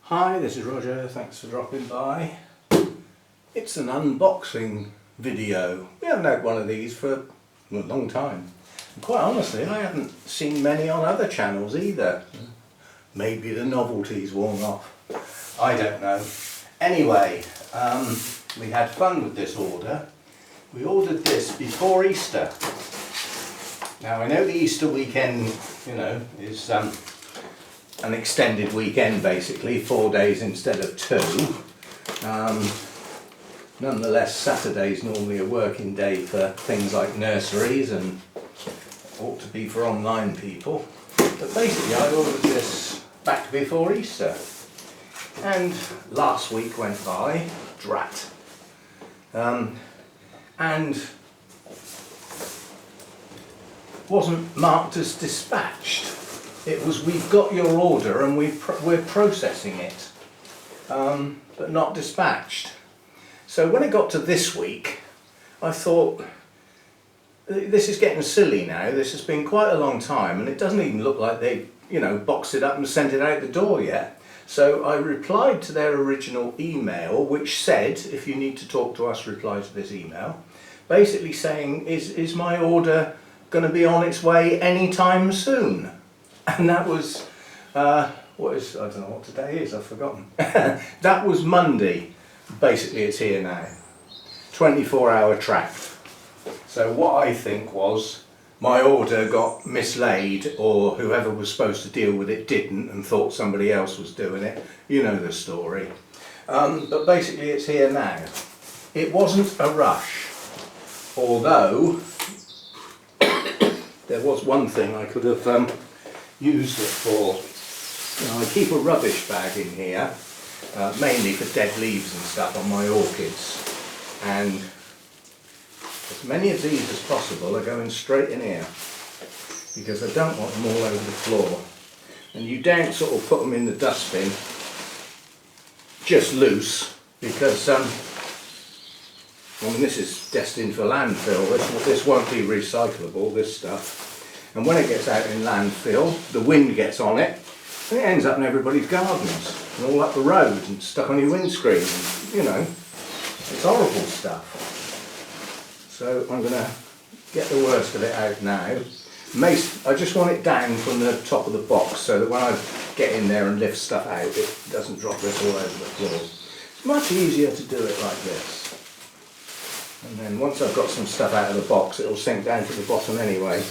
Hi, this is Roger, thanks for dropping by. It's an unboxing video. We haven't had one of these for a long time. And quite honestly, I haven't seen many on other channels either. Maybe the novelty's worn off. I don't know. Anyway, we had fun with this order. We ordered this before Easter. Now I know the Easter weekend, is an extended weekend basically, 4 days instead of 2. Nonetheless, Saturday's normally a working day for things like nurseries and ought to be for online people. But basically I ordered this back before Easter. And last week went by, drat. And wasn't marked as dispatched. It was, we've got your order and we're processing it, but not dispatched. So when it got to this week, I thought, this is getting silly now. This has been quite a long time and it doesn't even look like they, boxed it up and sent it out the door yet. So I replied to their original email, which said, if you need to talk to us, reply to this email, basically saying, is my order going to be on its way anytime soon? And that was, I don't know what today is, I've forgotten. That was Monday. Basically it's here now. 24-hour track. So what I think was, my order got mislaid, or whoever was supposed to deal with it didn't and thought somebody else was doing it. You know the story. But basically it's here now. It wasn't a rush, although there was one thing I could have used it for. I keep a rubbish bag in here, mainly for dead leaves and stuff on my orchids, and as many of these as possible are going straight in here because I don't want them all over the floor. And you don't sort of put them in the dustbin just loose, because this is destined for landfill. This won't be recyclable, this stuff. And when it gets out in landfill, the wind gets on it, and it ends up in everybody's gardens, and all up the road, and stuck on your windscreen, and, it's horrible stuff. So I'm going to get the worst of it out now. I just want it down from the top of the box, so that when I get in there and lift stuff out, it doesn't drop this all over the floor. It's much easier to do it like this. And then once I've got some stuff out of the box, it'll sink down to the bottom anyway.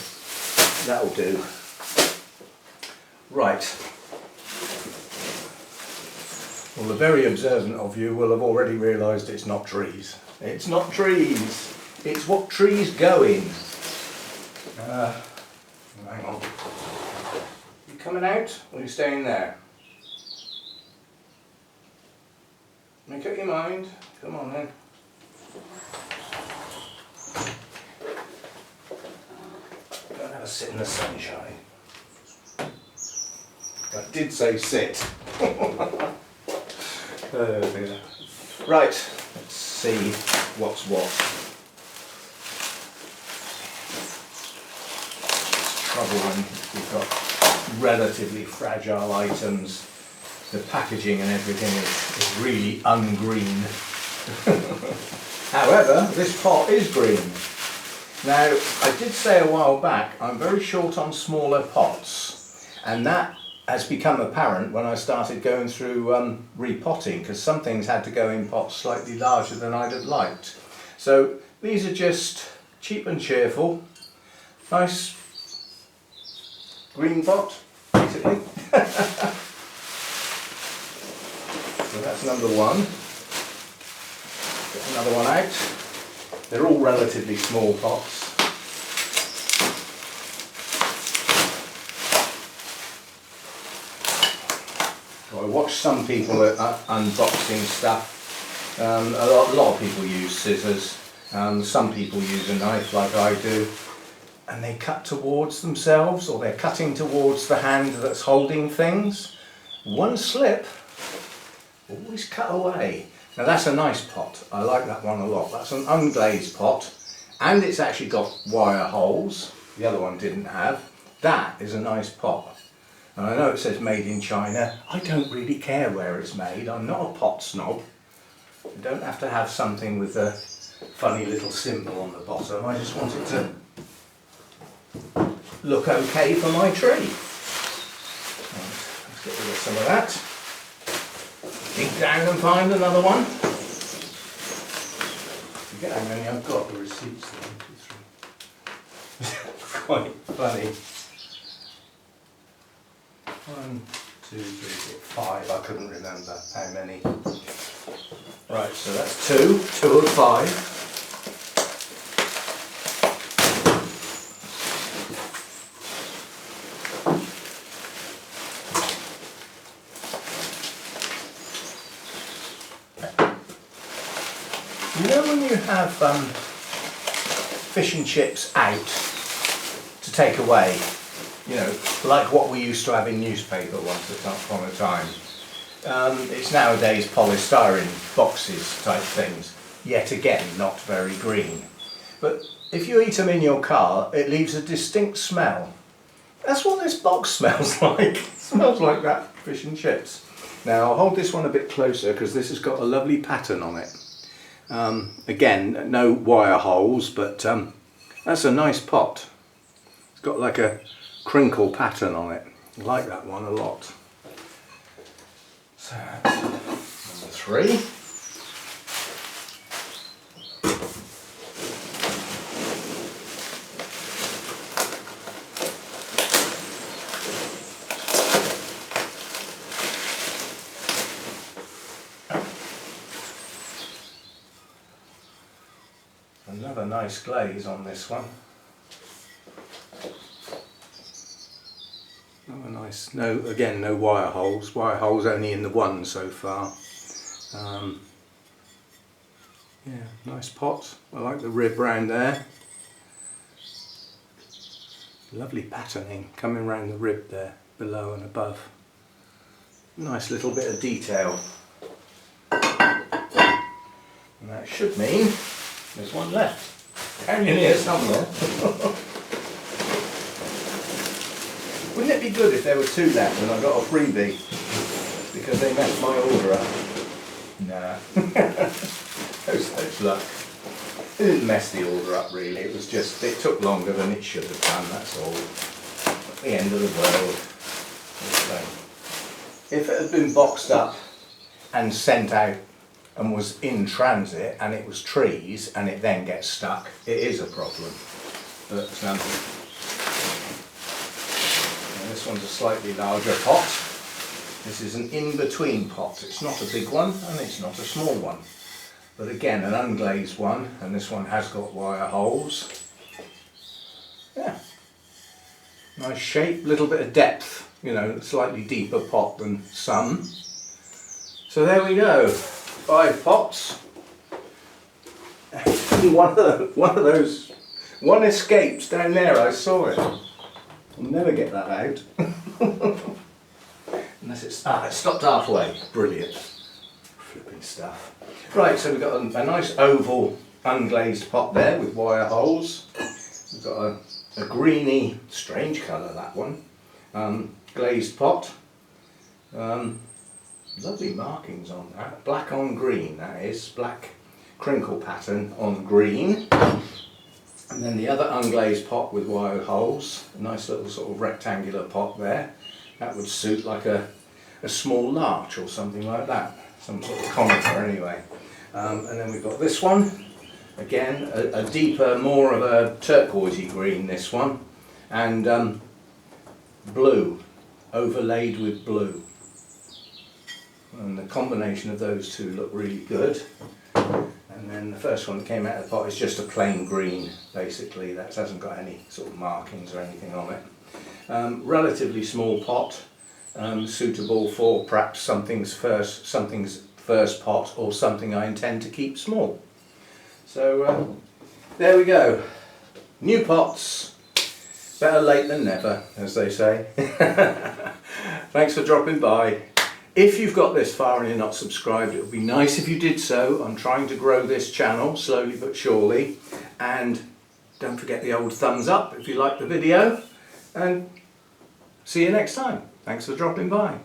That'll do. Right. Well, the very observant of you will have already realised it's not trees. It's not trees. It's what trees go in. Hang on. You coming out or are you staying there? Make up your mind. Come on then. Don't have a sit in the sunshine. I did say sit. Oh dear. Right, let's see what's what. It's trouble when you've got relatively fragile items. The packaging and everything is really ungreen. However, this pot is green. Now, I did say a while back, I'm very short on smaller pots, and that has become apparent when I started going through repotting, because some things had to go in pots slightly larger than I'd have liked. So these are just cheap and cheerful, nice green pot, basically. So that's number one. Get another one out. They're all relatively small pots. I watch some people unboxing stuff. A lot of people use scissors. Some people use a knife like I do. And they cut towards themselves, or they're cutting towards the hand that's holding things. One slip, always cut away. Now that's a nice pot. I like that one a lot. That's an unglazed pot, and it's actually got wire holes. The other one didn't have. That is a nice pot. And I know it says made in China. I don't really care where it's made. I'm not a pot snob. You don't have to have something with a funny little symbol on the bottom. I just want it to look okay for my tree. Right, let's get rid of some of that. Dig down and find another one. Forget how many I've got, the receipts. 1, 2, 3. Quite funny. 1, 2, 3, 4, 5. I couldn't remember how many. Right, so that's 2 of 5. You know when you have fish and chips out to take away, you know, like what we used to have in newspaper once upon a time. It's nowadays polystyrene boxes type things. Yet again, not very green. But if you eat them in your car, it leaves a distinct smell. That's what this box smells like. It smells like that fish and chips. Now I'll hold this one a bit closer because this has got a lovely pattern on it. Again, no wire holes, but that's a nice pot. It's got like a crinkle pattern on it. I like that one a lot. So that's number 3. Another nice glaze on this one. Oh, nice. No, again, no wire holes. Wire holes only in the one so far. Yeah, nice pot. I like the rib round there. Lovely patterning coming around the rib there, below and above. Nice little bit of detail. And that should mean there's one left. Down in here somewhere. Wouldn't it be good if there were 2 left and I got a freebie? Because they messed my order up. Nah. No such luck. It didn't mess the order up really, it was just, it took longer than it should have done, that's all. Not the end of the world. So, if it had been boxed up and sent out and was in transit and it was trees and it then gets stuck, it is a problem. But this one's a slightly larger pot. This is an in-between pot. It's not a big one and it's not a small one. But again, an unglazed one, and this one has got wire holes. Yeah. Nice shape, little bit of depth, you know, slightly deeper pot than some. So there we go. 5 pots. one of those, one escapes down there, I saw it. I'll never get that out. Unless it's, it stopped halfway. Brilliant. Flipping stuff. Right, so we've got a nice oval unglazed pot there with wire holes. We've got a greeny, strange colour that one, glazed pot. Lovely markings on that, black on green that is, black crinkle pattern on green. And then the other unglazed pot with wire holes, a nice little sort of rectangular pot there. That would suit like a small larch or something like that, some sort of conifer anyway. And then we've got this one, again a deeper, more of a turquoisey green this one, and blue, overlaid with blue. And the combination of those two look really good. And then the first one that came out of the pot is just a plain green, basically. That hasn't got any sort of markings or anything on it. Relatively small pot, suitable for perhaps something's first pot or something I intend to keep small. So there we go. New pots, better late than never, as they say. Thanks for dropping by. If you've got this far and you're not subscribed, it would be nice if you did so. I'm trying to grow this channel slowly but surely. And don't forget the old thumbs up if you like the video. And see you next time. Thanks for dropping by.